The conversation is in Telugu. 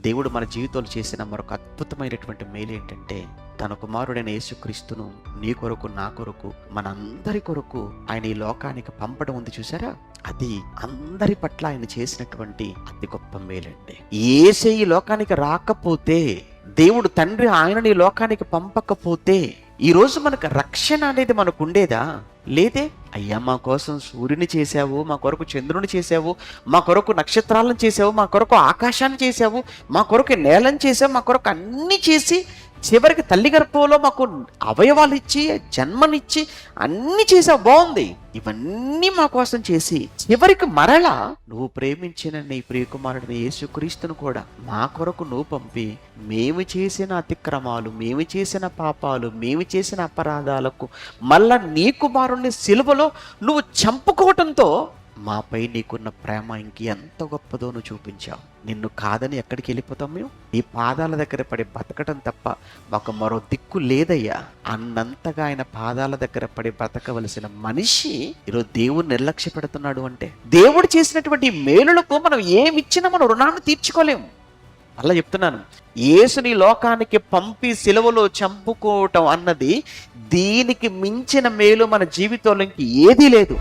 దేవుడు మన జీవితంలో చేసిన మరొక అద్భుతమైనటువంటి మేలు ఏంటంటే, తన కుమారుడైన యేసుక్రీస్తును నీ కొరకు, నా కొరకు, మనందరి కొరకు ఆయన ఈ లోకానికి పంపడం ఉంది చూసారా, అది అందరి పట్ల ఆయన చేసినటువంటి అతి గొప్ప మేలండి. యేసే ఈ లోకానికి రాకపోతే, దేవుడు తండ్రి ఆయనని ఈ లోకానికి పంపకపోతే ఈ రోజు మనకు రక్షణ అనేది మనకు ఉండేదా? లేదే. అయ్యా, మా కోసం సూర్యుని చేశావు, మా కొరకు చంద్రుని చేశావు, మా కొరకు నక్షత్రాలను చేశావు, మా కొరకు ఆకాశాన్ని చేశావు, మా కొరకు నేలను చేశావు, మా కొరకు అన్నీ చేసి చివరికి తల్లి గర్భంలో మాకు అవయవాలు ఇచ్చి జన్మనిచ్చి అన్నీ చేసావు, బాగుంది. ఇవన్నీ మా కోసం చేసి చివరికి మరలా నువ్వు ప్రేమించిన నీ ప్రియకుమారుడిని యేసుక్రీస్తును కూడా మా కొరకు నువ్వు పంపి, మేము చేసిన అతిక్రమాలు, మేము చేసిన పాపాలు, మేము చేసిన అపరాధాలకు మళ్ళా నీ కుమారుణ్ణి సిలువలో నువ్వు చంపుకోవటంతో మాపై నీకున్న ప్రేమ ఇంకెంత గొప్పదో నువ్వు చూపించావు. నిన్ను కాదని ఎక్కడికి వెళ్ళిపోతాం మేము? నీ పాదాల దగ్గర పడి బతకటం తప్ప మాకు మరో దిక్కు లేదయ్యా అన్నంతగా ఆయన పాదాల దగ్గర పడి బతకవలసిన మనిషి ఈరోజు దేవుడు నిర్లక్ష్య పెడుతున్నాడు అంటే, దేవుడు చేసినటువంటి మేలులకు మనం ఏమిచ్చినా మనం రుణాన్ని తీర్చుకోలేము. అలా చెప్తున్నాను, యేసుని లోకానికి పంపి సిలువలో చంపుకోవటం అన్నది దీనికి మించిన మేలు మన జీవితంలో ఇంక ఏదీ లేదు.